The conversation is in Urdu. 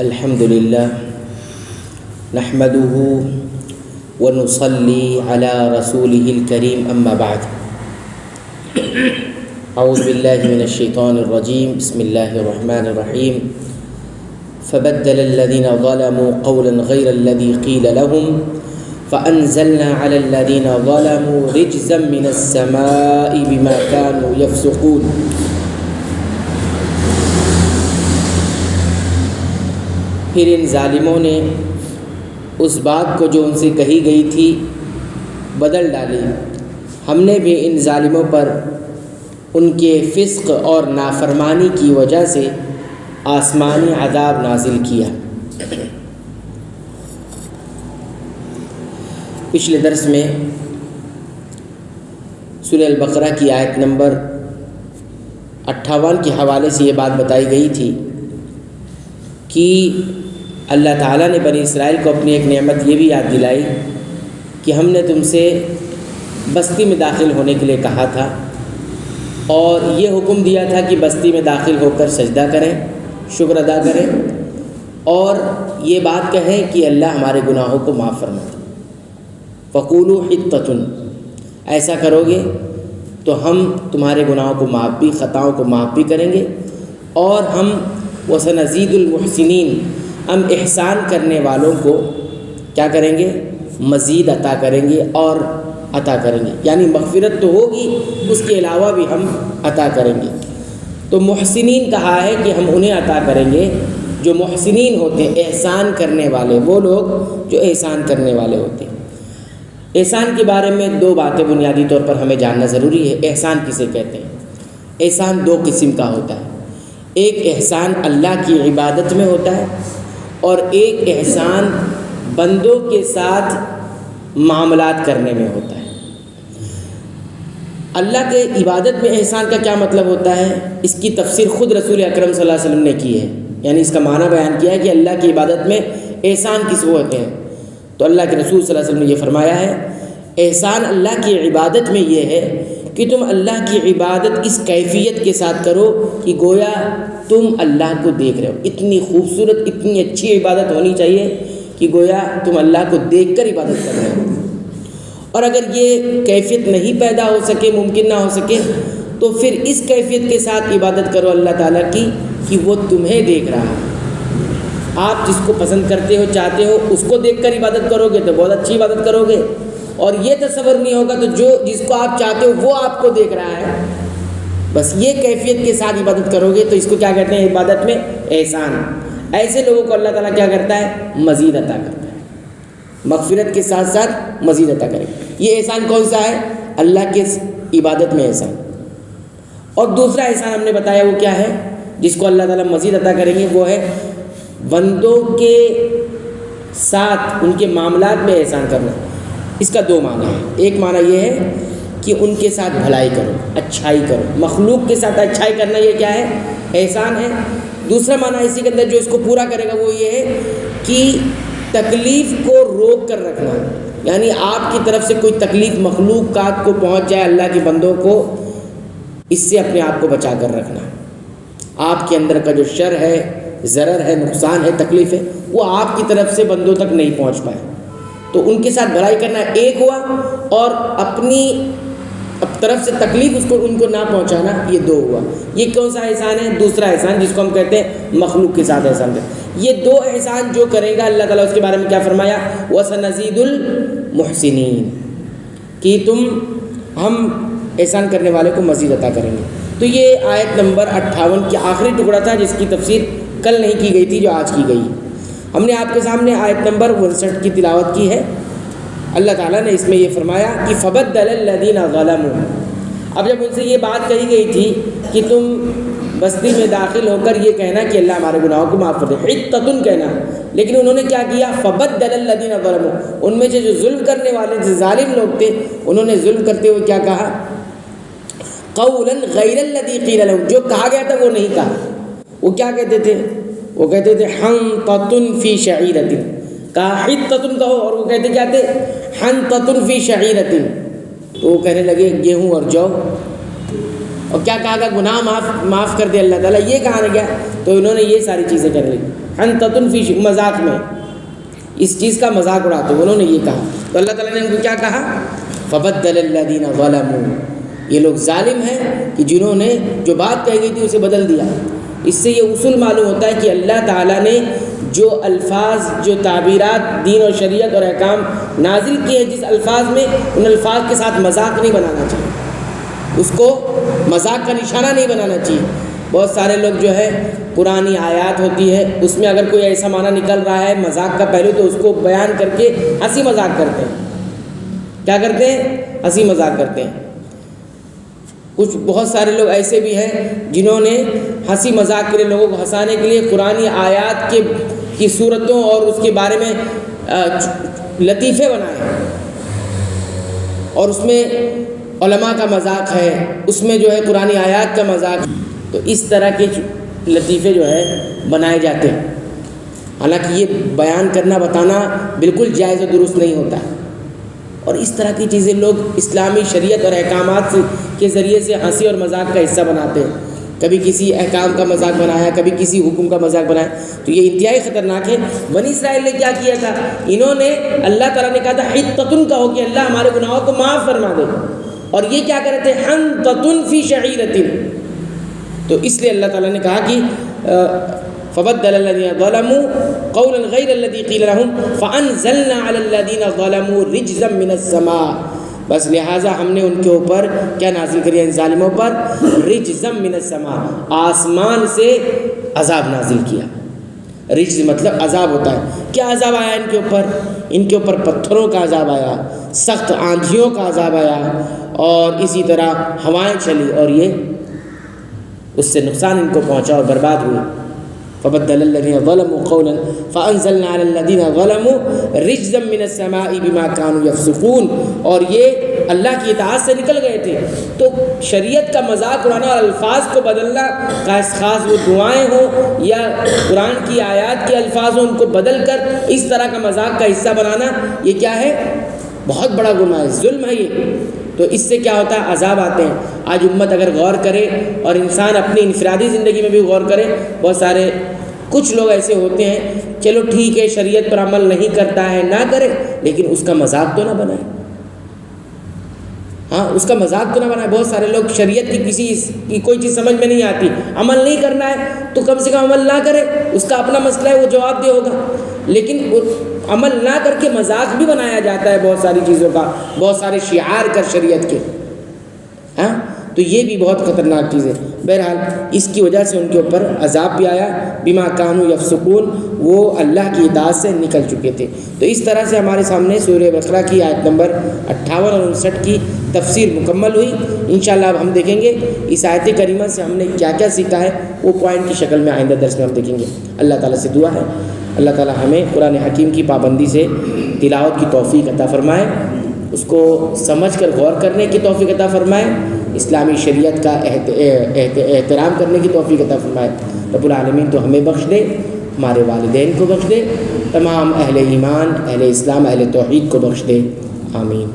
الحمد للہ نحمده ونصلي على رسوله الكريم اما بعد اعوذ باللہ من الشیطان الرجیم بسم اللہ الرحمن الرحیم فبدل الذين ظلموا قولا غير الذي قيل لهم فأنزلنا على الذين ظلموا رجزا من السماء بما كانوا يفسقون۔ پھر ان ظالموں نے اس بات کو جو ان سے کہی گئی تھی بدل ڈالی، ہم نے بھی ان ظالموں پر ان کے فسق اور نافرمانی کی وجہ سے آسمانی عذاب نازل کیا۔ پچھلے درس میں سورہ البقرہ کی آیت نمبر 58 کے حوالے سے یہ بات بتائی گئی تھی کہ اللہ تعالیٰ نے بنی اسرائیل کو اپنی ایک نعمت یہ بھی یاد دلائی کہ ہم نے تم سے بستی میں داخل ہونے کے لیے کہا تھا اور یہ حکم دیا تھا کہ بستی میں داخل ہو کر سجدہ کریں، شکر ادا کریں اور یہ بات کہیں کہ اللہ ہمارے گناہوں کو معاف فرما دے۔ فقولوا حطۃ، ایسا کرو گے تو ہم تمہارے گناہوں کو معاف بھی، خطاؤں کو معاف بھی کریں گے اور ہم وسنزید المحسنین، ہم احسان کرنے والوں کو کیا کریں گے؟ مزید عطا کریں گے اور عطا کریں گے، یعنی مغفرت تو ہوگی، اس کے علاوہ بھی ہم عطا کریں گے۔ تو محسنین کہا ہے کہ ہم انہیں عطا کریں گے جو محسنین ہوتے ہیں، احسان کرنے والے، وہ لوگ جو احسان کرنے والے ہوتے ہیں۔ احسان کے بارے میں دو باتیں بنیادی طور پر ہمیں جاننا ضروری ہے۔ احسان کسے کہتے ہیں؟ احسان دو قسم کا ہوتا ہے، ایک احسان اللہ کی عبادت میں ہوتا ہے اور ایک احسان بندوں کے ساتھ معاملات کرنے میں ہوتا ہے۔ اللہ کے عبادت میں احسان کا کیا مطلب ہوتا ہے؟ اس کی تفسیر خود رسول اکرم صلی اللہ علیہ وسلم نے کی ہے، یعنی اس کا معنی بیان کیا ہے کہ اللہ کی عبادت میں احسان کس کو ہوتے ہیں؟ تو اللہ کے رسول صلی اللہ علیہ وسلم نے یہ فرمایا ہے، احسان اللہ کی عبادت میں یہ ہے کہ تم اللہ کی عبادت اس کیفیت کے ساتھ کرو کہ گویا تم اللہ کو دیکھ رہے ہو۔ اتنی خوبصورت، اتنی اچھی عبادت ہونی چاہیے کہ گویا تم اللہ کو دیکھ کر عبادت کر رہے ہو۔ اور اگر یہ کیفیت نہیں پیدا ہو سکے، ممکن نہ ہو سکے، تو پھر اس کیفیت کے ساتھ عبادت کرو اللہ تعالیٰ کی کہ وہ تمہیں دیکھ رہا ہے۔ آپ جس کو پسند کرتے ہو، چاہتے ہو، اس کو دیکھ کر عبادت کرو گے تو بہت اچھی عبادت کرو گے، اور یہ تصور نہیں ہوگا تو جس کو آپ چاہتے ہو وہ آپ کو دیکھ رہا ہے، بس یہ کیفیت کے ساتھ عبادت کرو گے تو اس کو کیا کہتے ہیں؟ عبادت میں احسان۔ ایسے لوگوں کو اللہ تعالیٰ کیا کرتا ہے؟ مزید عطا کرتا ہے، مغفرت کے ساتھ ساتھ مزید عطا کرے۔ یہ احسان کون سا ہے؟ اللہ کے عبادت میں احسان۔ اور دوسرا احسان ہم نے بتایا وہ کیا ہے جس کو اللہ تعالیٰ مزید عطا کریں گے، وہ ہے بندوں کے ساتھ ان کے معاملات میں احسان کرنا۔ اس کا دو معنی ہے، ایک معنی یہ ہے کہ ان کے ساتھ بھلائی کرو، اچھائی کرو، مخلوق کے ساتھ اچھائی کرنا یہ کیا ہے؟ احسان ہے۔ دوسرا معنی اسی کے اندر جو اس کو پورا کرے گا وہ یہ ہے کہ تکلیف کو روک کر رکھنا، یعنی آپ کی طرف سے کوئی تکلیف مخلوقات کو پہنچ جائے، اللہ کے بندوں کو، اس سے اپنے آپ کو بچا کر رکھنا۔ آپ کے اندر کا جو شر ہے، ضرر ہے، نقصان ہے، تکلیف ہے، وہ آپ کی طرف سے بندوں تک نہیں پہنچ پائے، تو ان کے ساتھ بھلائی کرنا ایک ہوا، اور اپنی طرف سے تکلیف ان کو نہ پہنچانا یہ دو ہوا۔ یہ کون سا احسان ہے؟ دوسرا احسان، جس کو ہم کہتے ہیں مخلوق کے ساتھ احسان کرنا۔ یہ دو احسان جو کرے گا اللہ تعالیٰ اس کے بارے میں کیا فرمایا؟ وَسَنَزِيدُ الْمُحْسِنِينَ، کہ ہم احسان کرنے والے کو مزید عطا کریں گے۔ تو یہ آیت نمبر 58 کی آخری ٹکڑا تھا جس کی تفسیر کل نہیں کی گئی تھی، جو آج کی گئی۔ ہم نے آپ کے سامنے آیت نمبر 59 کی تلاوت کی ہے۔ اللہ تعالیٰ نے اس میں یہ فرمایا کہ فَبَدَّلَ الَّذِينَ ظَلَمُوا۔ اب جب ان سے یہ بات کہی گئی تھی کہ تم بستی میں داخل ہو کر یہ کہنا کہ اللہ ہمارے گناہوں کو معاف کر دے، حِطَّةٌ کہنا، لیکن انہوں نے کیا کیا؟ فَبَدَّلَ الَّذِينَ ظَلَمُوا، ان میں سے جو ظلم کرنے والے تھے، ظالم لوگ تھے، انہوں نے ظلم کرتے ہوئے کیا کہا؟ قَوْلًا غَيْرَ الَّذِي قِيلَ لَهُمْ، جو کہا گیا تھا وہ نہیں کہا۔ وہ کیا کہتے تھے؟ وہ کہتے تھے حنطۃ فی شعیرۃ، کہا حطۃ کہو، اور وہ کہتے کیا تھے؟ حنطۃ فی شعیرۃ۔ تو وہ کہنے لگے گیہوں اور جو، اور کیا کہا گا؟ گناہ معاف کر دے اللہ تعالیٰ، یہ کہا گیا، تو انہوں نے یہ ساری چیزیں کر لی، حنطۃ فی مذاق میں اس چیز کا مذاق اڑاتے انہوں نے یہ کہا. تو اللہ تعالیٰ نے ان کو کیا کہا؟ فبدل الذین ظلموا، یہ لوگ ظالم ہیں کہ جنہوں نے جو بات کہی گئی تھی اسے بدل دیا. اس سے یہ اصول معلوم ہوتا ہے کہ اللہ تعالیٰ نے جو الفاظ، جو تعبیرات دین اور شریعت اور احکام نازل کیے ہیں جس الفاظ میں، ان الفاظ کے ساتھ مذاق نہیں بنانا چاہیے، اس کو مذاق کا نشانہ نہیں بنانا چاہیے. بہت سارے لوگ جو ہے پرانی آیات ہوتی ہے اس میں اگر کوئی ایسا معنی نکل رہا ہے مذاق کا پہلو، تو اس کو بیان کر کے ہنسی مذاق کرتے ہیں. کیا کرتے ہیں؟ ہنسی مذاق کرتے ہیں. کچھ بہت سارے لوگ ایسے بھی ہیں جنہوں نے ہنسی مذاق کے لیے، لوگوں کو ہنسانے کے لیے قرآنی آیات کی صورتوں اور اس کے بارے میں لطیفے بنائے، اور اس میں علماء کا مذاق ہے، اس میں جو ہے قرآنی آیات کا مذاق. تو اس طرح کے لطیفے جو ہے بنائے جاتے ہیں. حالانکہ یہ بیان کرنا، بتانا بالکل جائز و درست نہیں ہوتا. اور اس طرح کی چیزیں لوگ اسلامی شریعت اور احکامات کے ذریعے سے ہنسی اور مذاق کا حصہ بناتے ہیں. کبھی کسی احکام کا مذاق بنایا، کبھی کسی حکم کا مذاق بنایا. تو یہ انتہائی خطرناک ہے. بنی اسرائیل نے کیا کیا تھا؟ انہوں نے، اللہ تعالیٰ نے کہا تھا حطۃ، کہو کہ اللہ ہمارے گناہوں کو معاف فرما دے، اور یہ کیا کر رہے تھے؟ حنطۃ فی شعیرۃ. تو اس لیے اللہ تعالیٰ نے کہا کہ فبدل الذین ظلموا قولا غیر الذی قیل لهم فانزلنا علی الذین ظلموا رجزا من السماء. بس لہٰذا ہم نے ان کے اوپر کیا نازل کیا؟ ان ظالموں پر رجزا من السماء، آسمان سے عذاب نازل کیا. رجز مطلب عذاب ہوتا ہے. کیا عذاب آیا ان کے اوپر؟ ان کے اوپر پتھروں کا عذاب آیا، سخت آندھیوں کا عذاب آیا، اور اسی طرح ہوائیں چلی اور یہ اس سے نقصان ان کو پہنچا اور برباد ہوئی. فبدل الذین ظلموا قولا فانزلنا علی الذین ظلموا رجزا من السماء بما كانوا یفسقون. اور یہ اللہ کی اطاعت سے نکل گئے تھے. تو شریعت کا مذاق اڑانا اور الفاظ کو بدلنا، خاص وہ دعائیں ہوں یا قرآن کی آیات کے الفاظ ہوں، ان کو بدل کر اس طرح کا مذاق کا حصہ بنانا، یہ کیا ہے؟ بہت بڑا گناہ ہے، ظلم ہے یہ. تو اس سے کیا ہوتا ہے؟ عذاب آتے ہیں. آج امت اگر غور کرے اور انسان اپنی انفرادی زندگی میں بھی غور کرے، بہت سارے کچھ لوگ ایسے ہوتے ہیں، چلو ٹھیک ہے شریعت پر عمل نہیں کرتا ہے، نہ کرے، لیکن اس کا مذاق تو نہ بنائے. ہاں، اس کا مذاق تو نہ بنائے. بہت سارے لوگ شریعت کی کوئی چیز سمجھ میں نہیں آتی، عمل نہیں کرنا ہے تو کم سے کم عمل نہ کرے، اس کا اپنا مسئلہ ہے، وہ جواب دہ ہوگا. لیکن عمل نہ کر کے مذاق بھی بنایا جاتا ہے بہت ساری چیزوں کا، بہت سارے شعار کر شریعت کے. ہاں، تو یہ بھی بہت خطرناک چیز ہے. بہرحال اس کی وجہ سے ان کے اوپر عذاب بھی آیا. بما كانوا یفسقون، وہ اللہ کی اطاعت سے نکل چکے تھے. تو اس طرح سے ہمارے سامنے سورہ بقرہ کی آیت نمبر 58 اور 59 کی تفسیر مکمل ہوئی. انشاءاللہ اب ہم دیکھیں گے اس آیت کریمہ سے ہم نے کیا کیا سیکھا ہے، وہ پوائنٹ کی شکل میں آئندہ درس میں ہم دیکھیں گے. اللہ تعالیٰ سے دعا ہے اللہ تعالیٰ ہمیں قرآن حکیم کی پابندی سے تلاوت کی توفیق عطا فرمائے، اس کو سمجھ کر غور کرنے کی توفیق عطا فرمائے، اسلامی شریعت کا احترام کرنے کی توفیق عطا فرمائے. رب العالمین تو ہمیں بخش دے، ہمارے والدین کو بخش دے، تمام اہل ایمان، اہل اسلام، اہل توحید کو بخش دے. آمین.